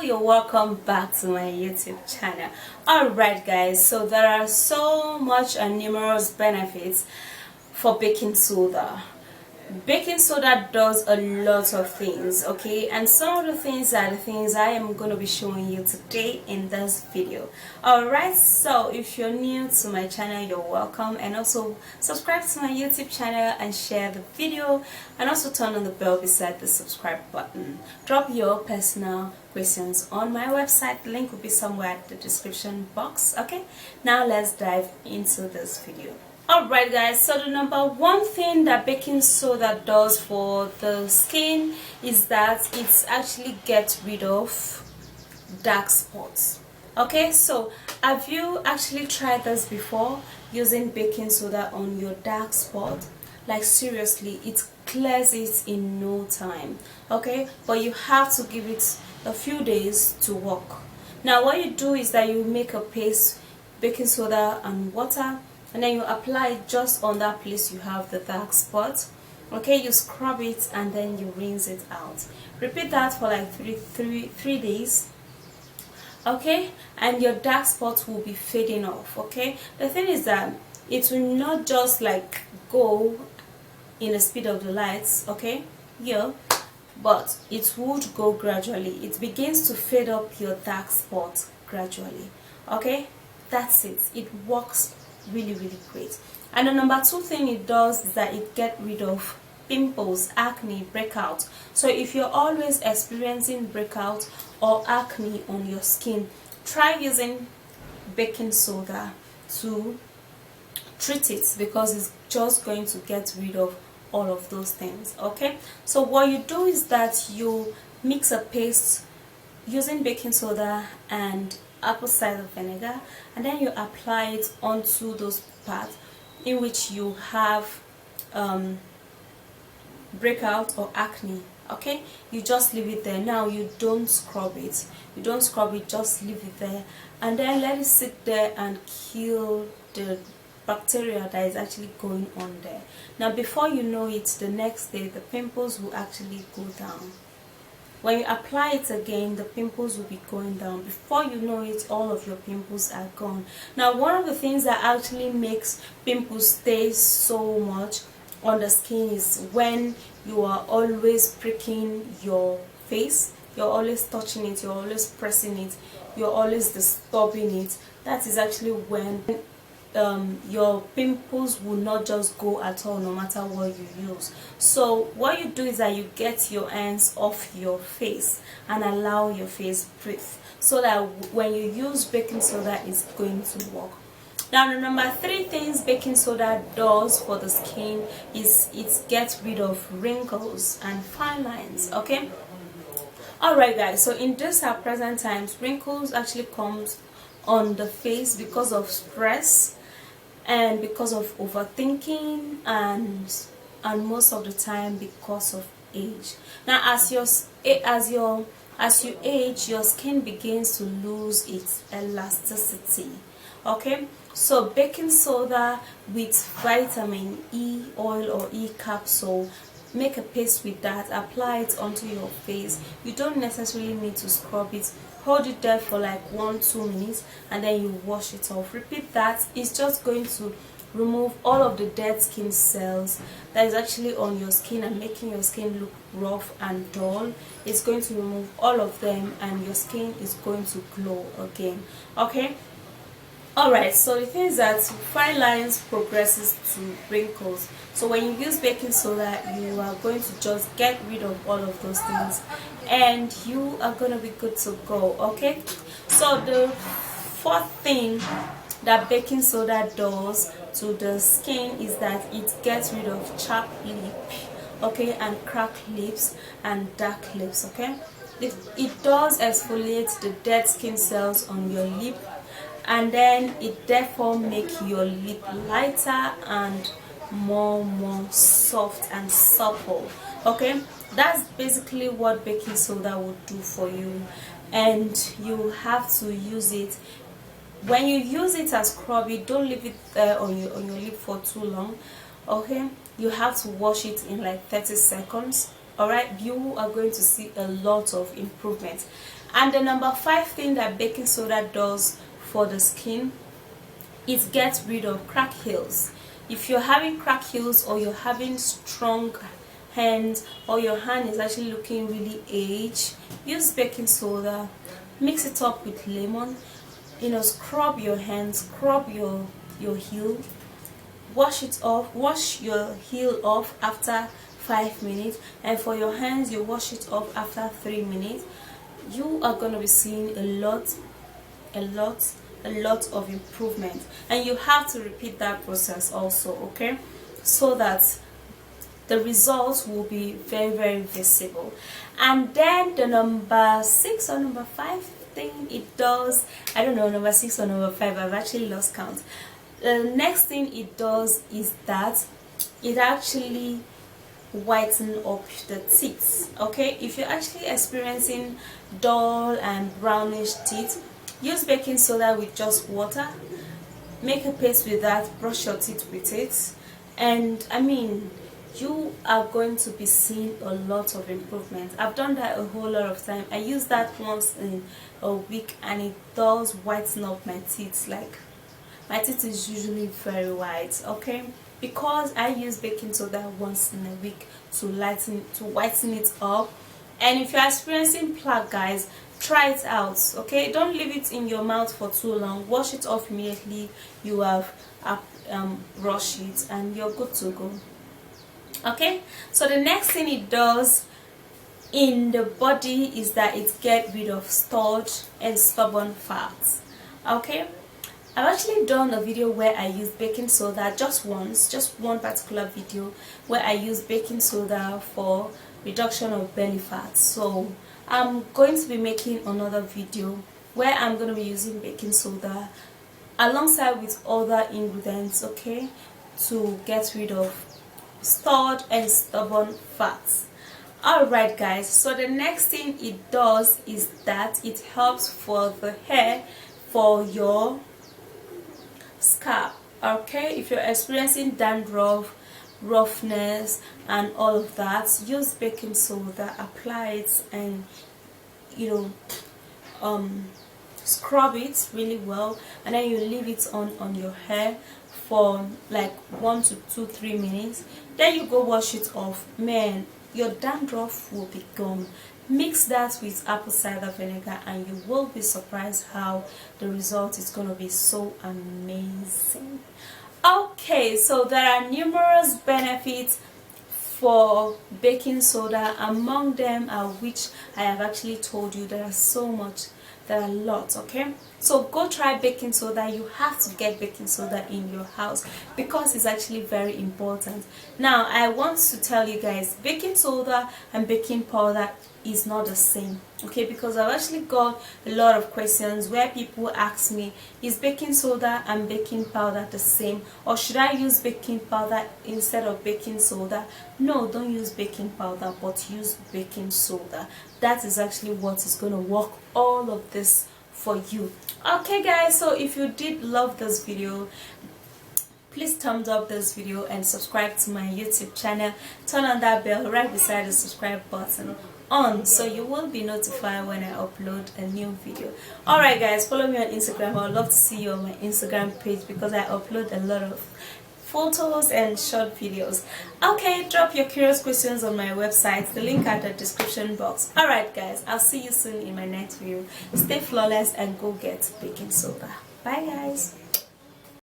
you're welcome back to my YouTube channel. Alright guys, so there are so much and numerous benefits for baking soda. Baking soda does a lot of things, okay, and some of the things are the things I am going to be showing you today in this video. Alright, so if you're new to my channel, you're welcome, and also subscribe to my YouTube channel and share the video, and also turn on the bell beside the subscribe button. Drop your personal questions on my website. The link will be somewhere at the description box. Okay, now let's dive into this video. Alright guys, so the number one thing that baking soda does for the skin is that it actually gets rid of dark spots. Okay, so have you actually tried this before, using baking soda on your dark spot? Like seriously, it clears it in no time. Okay, but you have to give it a few days to work. Now what you do is that you make a paste, baking soda and water, and then you apply it just on that place you have the dark spot. Okay, you scrub it and then you rinse it out. Repeat that for like three days. Okay, and your dark spots will be fading off. Okay, the thing is that it will not just like go in the speed of the lights, okay, yeah, but it would go gradually. It begins to fade up your dark spot gradually. Okay, that's it. It works really great. And the number two thing it does is that it gets rid of pimples, acne, breakout. So if you're always experiencing breakout or acne on your skin, try using baking soda to treat it, because it's just going to get rid of all of those things. Okay, so what you do is that you mix a paste using baking soda and apple cider vinegar, and then you apply it onto those parts in which you have breakout or acne. Okay, you just leave it there. Now you don't scrub it, just leave it there, and then let it sit there and kill the bacteria that is actually going on there. Now before you know it, the next day the pimples will actually go down. When you apply it again, the pimples will be going down. Before you know it, all of your pimples are gone. Now one of the things that actually makes pimples stay so much on the skin is when you are always pricking your face, you're always touching it, you're always pressing it, you're always disturbing it. That is actually when your pimples will not just go at all, no matter what you use. So what you do is that you get your hands off your face and allow your face breathe, so that when you use baking soda, it's going to work. Now the number three things baking soda does for the skin is it gets rid of wrinkles and fine lines. Okay, alright guys, so in this our present times, wrinkles actually comes on the face because of stress and because of overthinking, and most of the time because of age. Now as you age, your skin begins to lose its elasticity. Okay, so baking soda with vitamin E oil or E capsule, make a paste with that, apply it onto your face. You don't necessarily need to scrub it. Hold it there for like 1-2 minutes and then you wash it off. Repeat that. It's just going to remove all of the dead skin cells that is actually on your skin and making your skin look rough and dull. It's going to remove all of them and your skin is going to glow again. Okay, alright, so the thing is that fine lines progresses to wrinkles. So when you use baking soda, you are going to just get rid of all of those things and you are going to be good to go. Okay, so the fourth thing that baking soda does to the skin is that it gets rid of chapped lip, okay, and cracked lips and dark lips. Okay, it does exfoliate the dead skin cells on your lip, and then it therefore make your lip lighter and more soft and supple. Okay, that's basically what baking soda would do for you, and you have to use it. When you use it as scrubby, don't leave it there on your lip for too long. Okay, you have to wash it in like 30 seconds. All right, you are going to see a lot of improvement. And the number 5 thing that baking soda does for the skin, it gets rid of crack heels. If you're having crack heels, or you're having strong hands, or your hand is actually looking really aged, use baking soda, mix it up with lemon, scrub your hands, scrub your heel, wash it off, wash your heel off after 5 minutes, and for your hands you wash it off after 3 minutes. You are going to be seeing a lot of improvement, and you have to repeat that process also, okay, so that the results will be very, very visible. And then the number 6 or number 5 thing it does, I don't know, number 6 or number 5, I've actually lost count. The next thing it does is that it actually whiten up the teeth. Okay, if you're actually experiencing dull and brownish teeth, use baking soda with just water, make a paste with that, brush your teeth with it, and I mean, you are going to be seeing a lot of improvement. I've done that a whole lot of time. I use that once in a week, and it does whiten up my teeth. Like, my teeth is usually very white, okay, because I use baking soda once in a week to whiten it up. And if you're experiencing plaque, guys, try it out, okay? Don't leave it in your mouth for too long. Wash it off immediately you have brushed it, and you're good to go. Okay, so the next thing it does in the body is that it gets rid of stored and stubborn fats. Okay, I've actually done a video where I use baking soda just one particular video where I use baking soda for reduction of belly fat. So I'm going to be making another video where I'm going to be using baking soda alongside with other ingredients, okay, to get rid of stored and stubborn fats. Alright guys, so the next thing it does is that it helps for the hair, for your scalp. Okay, if you're experiencing dandruff, roughness and all of that, use baking soda, apply it, and scrub it really well, and then you leave it on your hair for like 1 to 2-3 minutes. Then you go wash it off. Man, your dandruff will be gone. Mix that with apple cider vinegar, and you will be surprised how the result is going to be so amazing. Okay, so there are numerous benefits for baking soda. Among them are which I have actually told you. There are lots, okay? So go try baking soda. You have to get baking soda in your house because it's actually very important. Now I want to tell you guys, baking soda and baking powder is not the same, okay? Because I've actually got a lot of questions where people ask me, is baking soda and baking powder the same, or should I use baking powder instead of baking soda? No, don't use baking powder, but use baking soda. That is actually what is going to work all of this for you. Okay guys, so if you did love this video, please thumbs up this video and subscribe to my YouTube channel. Turn on that bell right beside the subscribe button on, so you will be notified when I upload a new video. Alright guys, follow me on Instagram. I would love to see you on my Instagram page because I upload a lot of photos and short videos. Okay, drop your curious questions on my website, the link at the description box. Alright guys, I'll see you soon in my next video. Stay flawless and go get baking soda. Bye guys.